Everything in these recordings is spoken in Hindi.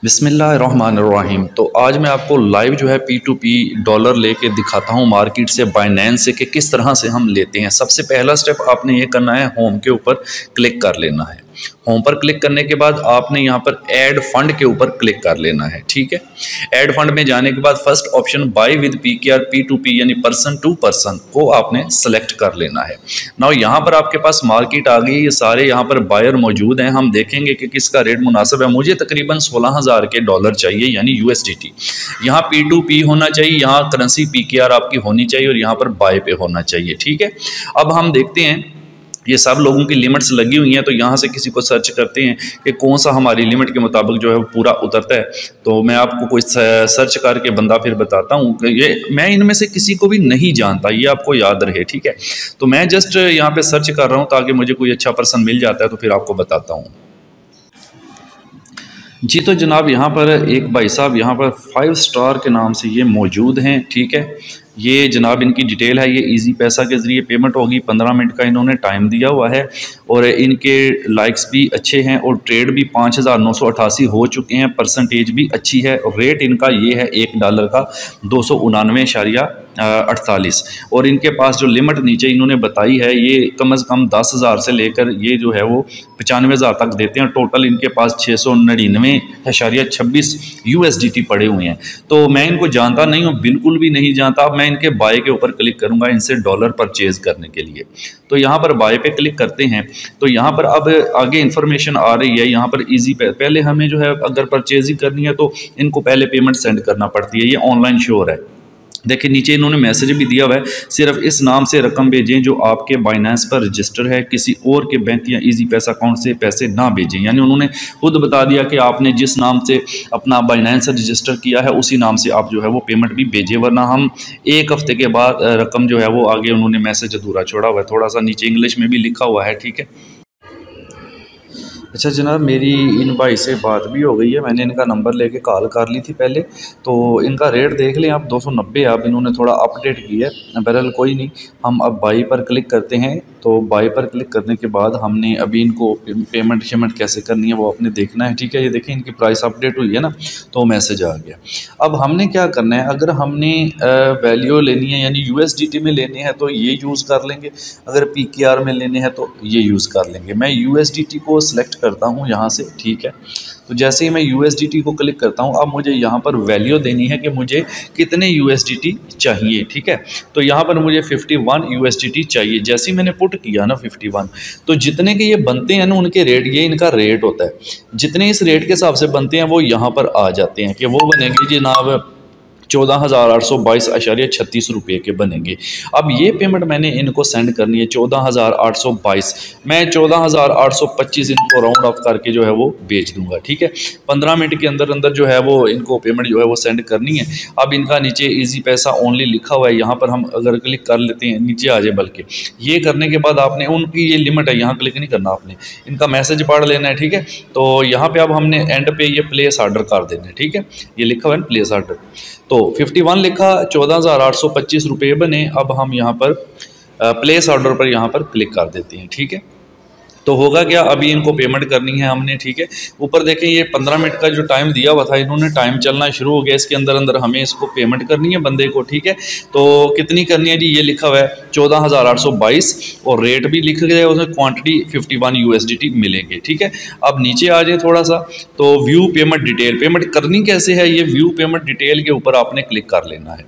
बिस्मिल्लाहिर्रहमानिर्रहीम। तो आज मैं आपको लाइव जो है P2P डॉलर लेके दिखाता हूँ मार्केट से, बाइनेंस से, कि किस तरह से हम लेते हैं। सबसे पहला स्टेप आपने ये करना है, होम के ऊपर क्लिक कर लेना है। होम पर क्लिक करने के बाद आपने यहाँ पर ऐड फंड के ऊपर क्लिक कर लेना है। ठीक है, ऐड फंड में जाने के बाद first option buy with PKR P2P यानी पर्सन टू पर्सन को आपने सेलेक्ट कर लेना है। नाउ यहाँ पर आपके पास मार्केट आ गई, ये सारे यहाँ पर बायर मौजूद हैं। हम देखेंगे कि किसका रेट मुनासिब है। मुझे तकरीबन 16,000 के डॉलर चाहिए यानी USDT। यहाँ P2P होना चाहिए, यहाँ करेंसी PKR आपकी होनी चाहिए और यहाँ पर बाय पे होना चाहिए। ठीक है, अब हम देखते हैं ये सब लोगों की लिमिट्स लगी हुई हैं, तो यहाँ से किसी को सर्च करते हैं कि कौन सा हमारी लिमिट के मुताबिक जो है वो पूरा उतरता है। तो मैं आपको कोई सर्च करके बंदा फिर बताता हूँ कि ये मैं इनमें से किसी को भी नहीं जानता, ये आपको याद रहे। ठीक है, तो मैं जस्ट यहाँ पे सर्च कर रहा हूँ ताकि मुझे कोई अच्छा पर्सन मिल जाता है तो फिर आपको बताता हूँ। जी तो जनाब, यहाँ पर एक भाई साहब यहाँ पर 5 स्टार के नाम से ये मौजूद हैं। ठीक है, ये जनाब इनकी डिटेल है। ये इजी पैसा के ज़रिए पेमेंट होगी। 15 मिनट का इन्होंने टाइम दिया हुआ है और इनके लाइक्स भी अच्छे हैं और ट्रेड भी 5,988 हो चुके हैं। परसेंटेज भी अच्छी है और रेट इनका ये है $1 का 299.48। और इनके पास जो लिमिट नीचे इन्होंने बताई है ये कम से कम 10,000 से लेकर ये जो है वो 95,000 तक देते हैं। टोटल इनके पास 699.26 USDT पड़े हुए हैं। तो मैं इनको जानता नहीं हूँ, बिल्कुल भी नहीं जानता। मैं इनके बाय के ऊपर क्लिक करूंगा इनसे डॉलर परचेज करने के लिए। तो यहाँ पर बाय पे क्लिक करते हैं तो यहाँ पर अब आगे इन्फॉर्मेशन आ रही है। यहाँ पर इजी पहले हमें जो है अगर परचेजिंग करनी है तो इनको पहले पेमेंट सेंड करना पड़ती है। ये ऑनलाइन शो हो रहा है, देखिए नीचे इन्होंने मैसेज भी दिया हुआ है, सिर्फ इस नाम से रकम भेजें जो आपके बाइनेंस पर रजिस्टर है, किसी और के बैंक या इजी पैसा अकाउंट से पैसे ना भेजें। यानी उन्होंने खुद बता दिया कि आपने जिस नाम से अपना बाइनेंस रजिस्टर किया है उसी नाम से आप जो है वो पेमेंट भी भेजें, वरना हम एक हफ्ते के बाद रकम जो है वो आगे उन्होंने मैसेज अधूरा छोड़ा हुआ है। थोड़ा सा नीचे इंग्लिश में भी लिखा हुआ है। ठीक है, अच्छा जनाब, मेरी इन भाई से बात भी हो गई है। मैंने इनका नंबर लेके कॉल कर ली थी पहले। तो इनका रेट देख लें आप, 290। अब इन्होंने थोड़ा अपडेट किया है। बहरहाल कोई नहीं, हम अब बाई पर क्लिक करते हैं। तो बाई पर क्लिक करने के बाद हमने अभी इनको पेमेंट कैसे करनी है वो आपने देखना है। ठीक है, ये देखें इनकी प्राइस अपडेट हुई है ना, तो मैसेज आ गया। अब हमने क्या करना है, अगर हमने वैल्यू लेनी है यानी USDT में लेनी है तो ये यूज़ कर लेंगे, अगर PKR में लेने हैं तो ये यूज़ कर लेंगे। मैं USDT को सिलेक्ट करता हूँ यहाँ से। ठीक है, तो जैसे ही मैं USDT को क्लिक करता हूँ, अब मुझे यहाँ पर वैल्यू देनी है कि मुझे कितने USDT चाहिए। ठीक है, तो यहाँ पर मुझे 51 USDT चाहिए। जैसे ही मैंने पुट किया ना 51, तो जितने के ये बनते हैं ना उनके रेट, ये इनका रेट होता है, जितने इस रेट के हिसाब से बनते हैं वो यहाँ पर आ जाते हैं कि वो बनेंगे जनाब 14,822.36 रुपये के बनेंगे। अब ये पेमेंट मैंने इनको सेंड करनी है 14,822। मैं 14,825 इनको राउंड ऑफ करके जो है वो भेज दूंगा। ठीक है, 15 मिनट के अंदर अंदर जो है वो इनको पेमेंट जो है वो सेंड करनी है। अब इनका नीचे इजी पैसा ओनली लिखा हुआ है, यहाँ पर हम अगर क्लिक कर लेते हैं नीचे आ जाए। बल्कि ये करने के बाद आपने उनकी ये लिमिट है, यहाँ क्लिक नहीं करना, आपने इनका मैसेज पढ़ लेना है। ठीक है, तो यहाँ पे अब हमने एंड पे ये प्लेस ऑर्डर कर देना है। ठीक है, ये लिखा हुआ है प्लेस ऑर्डर। तो 51 लिखा, 14,825 रुपये बने। अब हम यहाँ पर प्लेस ऑर्डर पर यहाँ पर क्लिक कर देते हैं। ठीक है, तो होगा क्या, अभी इनको पेमेंट करनी है हमने। ठीक है, ऊपर देखें ये 15 मिनट का जो टाइम दिया हुआ था, इन्होंने टाइम चलना शुरू हो गया। इसके अंदर अंदर हमें इसको पेमेंट करनी है बंदे को। ठीक है, तो कितनी करनी है जी, ये लिखा हुआ है 14,822 और रेट भी लिख गया उसमें, क्वांटिटी 51 USDT मिलेंगे। ठीक है, अब नीचे आ जाए थोड़ा सा, तो व्यू पेमेंट डिटेल, पेमेंट करनी कैसे है, ये व्यू पेमेंट डिटेल के ऊपर आपने क्लिक कर लेना है।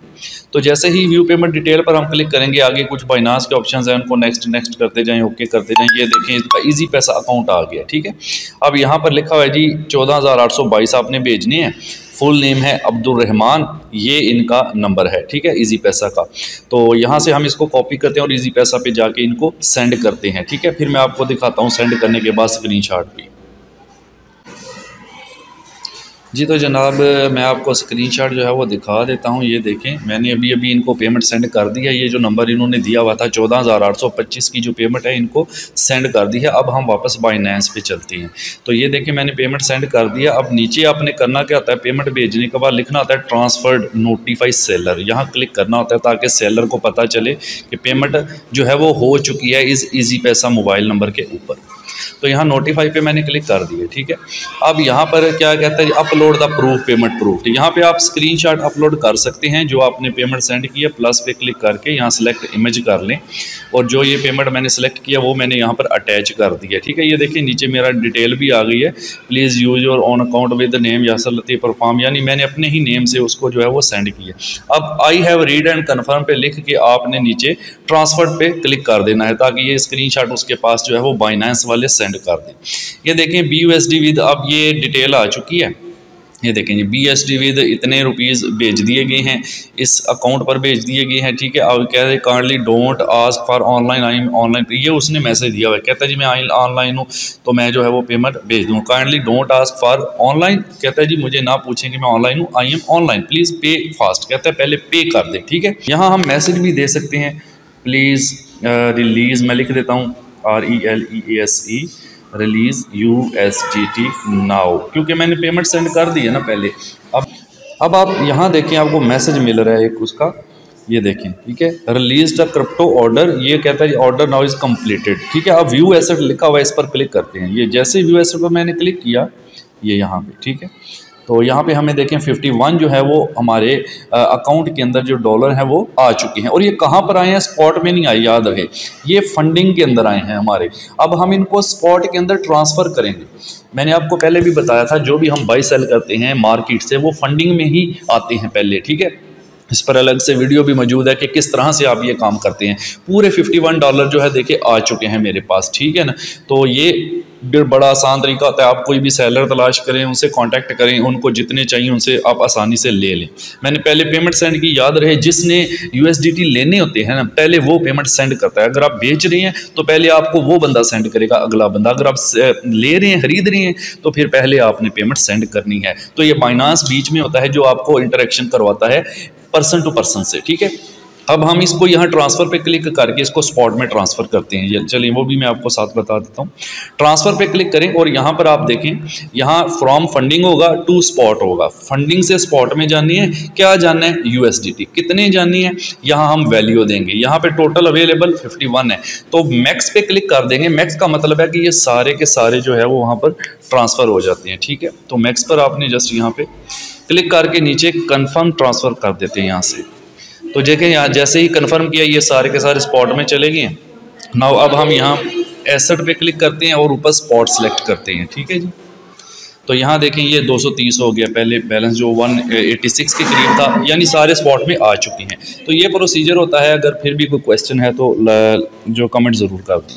तो जैसे ही व्यू पेमेंट डिटेल पर हम क्लिक करेंगे, आगे कुछ बाइनांस के ऑप्शंस हैं, उनको नेक्स्ट नेक्स्ट करते जाएं, ओके करते जाएं। ये देखें इसका इजी पैसा अकाउंट आ गया। ठीक है, अब यहाँ पर लिखा हुआ है जी 14,822 आपने भेजनी है। फुल नेम है अब्दुल रहमान, ये इनका नंबर है। ठीक है, इजी पैसा का। तो यहाँ से हम इसको कॉपी करते हैं और इजी पैसा पे जाके इनको सेंड करते हैं। ठीक है, फिर मैं आपको दिखाता हूँ सेंड करने के बाद स्क्रीनशॉट भी। जी तो जनाब, मैं आपको स्क्रीनशॉट जो है वो दिखा देता हूँ। ये देखें, मैंने अभी अभी इनको पेमेंट सेंड कर दी है। ये जो नंबर इन्होंने दिया हुआ था 14,825 की जो पेमेंट है इनको सेंड कर दी है। अब हम वापस बाइनेंस पे चलते हैं। तो ये देखें मैंने पेमेंट सेंड कर दिया। अब नीचे आपने करना क्या होता है, पेमेंट भेजने के बाद लिखना होता है ट्रांसफर्ड नोटिफाई सेलर। यहाँ क्लिक करना होता है ताकि सेलर को पता चले कि पेमेंट जो है वो हो चुकी है इस ईजी पैसा मोबाइल नंबर के ऊपर। तो यहाँ नोटिफाई पे मैंने क्लिक कर दिया, ठीक है। अब यहाँ पर क्या कहता है, upload the proof, payment proof. यहाँ पे आप स्क्रीनशॉट अपलोड कर सकते हैं जो आपने पेमेंट सेंड किया, प्लस पे क्लिक करके यहाँ सेलेक्ट इमेज कर लें और जो ये पेमेंट मैंने सेलेक्ट किया वो मैंने यहाँ पर अटैच कर दिया, ठीक है। ये देखिए नीचे मेरा डिटेल भी आ गई है, please use your own account with name Yasir Latif perform, यानी मैंने अपने ही नेम से उसको जो है वो सेंड किया। अब I have read and confirm पे लिख के आपने नीचे ट्रांसफर पे क्लिक कर देना है ताकि ये स्क्रीनशॉट उसके पास जो है वो बाइनेंस वाले सेंड कर दें। ये देखें BUSD विद, अब ये डिटेल आ चुकी है, ये देखें जी BUSD विद इतने रुपीज़ भेज दिए गए हैं, इस अकाउंट पर भेज दिए गए हैं, ठीक है। अब कह रहे kindly don't ask for online, I am online, ये उसने मैसेज दिया हुआ है, कहता है जी मैं ऑनलाइन हूँ तो मैं जो है वो पेमेंट भेज दूँ। Kindly don't ask for online, कहता है जी मुझे ना पूछें कि मैं ऑनलाइन हूँ, आई एम ऑनलाइन, प्लीज़ पे फास्ट, कहता है पहले पे कर दे, ठीक है। यहाँ हम मैसेज भी दे सकते हैं, प्लीज़ रिलीज़, मैं लिख देता हूँ RELEASE, रिलीज़ USDT नाउ, क्योंकि मैंने पेमेंट सेंड कर दी है ना पहले। अब आप यहाँ देखें, आपको मैसेज मिल रहा है एक उसका, ये देखें, ठीक है, रिलीज द क्रिप्टो ऑर्डर, ये कहता है ऑर्डर नाउ इज़ कंप्लीटेड, ठीक है। अब व्यू एसेट लिखा हुआ है, इस पर क्लिक करते हैं। ये जैसे व्यू एसेट पर मैंने क्लिक किया, ये यहाँ पे, ठीक है, तो यहाँ पे हमें देखें 51 जो है वो हमारे अकाउंट के अंदर जो डॉलर हैं वो आ चुके हैं। और ये कहाँ पर आए हैं, स्पॉट में नहीं आए, याद रहे, ये फंडिंग के अंदर आए हैं हमारे। अब हम इनको स्पॉट के अंदर ट्रांसफ़र करेंगे। मैंने आपको पहले भी बताया था जो भी हम बाई सेल करते हैं मार्केट से वो फंडिंग में ही आते हैं पहले, ठीक है। इस पर अलग से वीडियो भी मौजूद है कि किस तरह से आप ये काम करते हैं। पूरे 51 डॉलर जो है देखिए आ चुके हैं मेरे पास, ठीक है ना। तो ये बड़ा आसान तरीका होता है, आप कोई भी सेलर तलाश करें, उनसे कांटेक्ट करें, उनको जितने चाहिए उनसे आप आसानी से ले लें। मैंने पहले पेमेंट सेंड की, याद रहे जिसने USDT लेने होते हैं ना पहले वो पेमेंट सेंड करता है। अगर आप बेच रहे हैं तो पहले आपको वो बंदा सेंड करेगा, अगला बंदा। अगर आप ले रहे हैं, खरीद रहे हैं, तो फिर पहले आपने पेमेंट सेंड करनी है। तो ये बाइनांस बीच में होता है जो आपको इंटरेक्शन करवाता है पर्सन टू पर्सन से, ठीक है। अब हम इसको यहाँ ट्रांसफ़र पे क्लिक करके इसको स्पॉट में ट्रांसफ़र करते हैं। चलिए वो भी मैं आपको साथ बता देता हूँ। ट्रांसफ़र पे क्लिक करें और यहाँ पर आप देखें, यहाँ फ्रॉम फंडिंग होगा टू स्पॉट होगा। फंडिंग से स्पॉट में जानी है, क्या जानना है, USDT कितने जाननी है, यहाँ हम वैल्यू देंगे। यहाँ पे टोटल अवेलेबल 51 है, तो मैक्स पे क्लिक कर देंगे। मैक्स का मतलब है कि ये सारे के सारे जो है वो वहाँ पर ट्रांसफ़र हो जाते हैं, ठीक है। तो मैक्स पर आपने जस्ट यहाँ पर क्लिक करके नीचे कन्फर्म ट्रांसफ़र कर देते हैं यहाँ से। तो देखें यहाँ जैसे ही कंफर्म किया ये सारे के सारे स्पॉट में चले गए हैं। नाउ अब हम यहाँ एसेट पे क्लिक करते हैं और ऊपर स्पॉट सेलेक्ट करते हैं, ठीक है जी। तो यहाँ देखें ये 230 हो गया, पहले बैलेंस जो 186 के करीब था, यानी सारे स्पॉट में आ चुके हैं। तो ये प्रोसीजर होता है। अगर फिर भी कोई क्वेश्चन है तो जो कमेंट ज़रूर कर दें।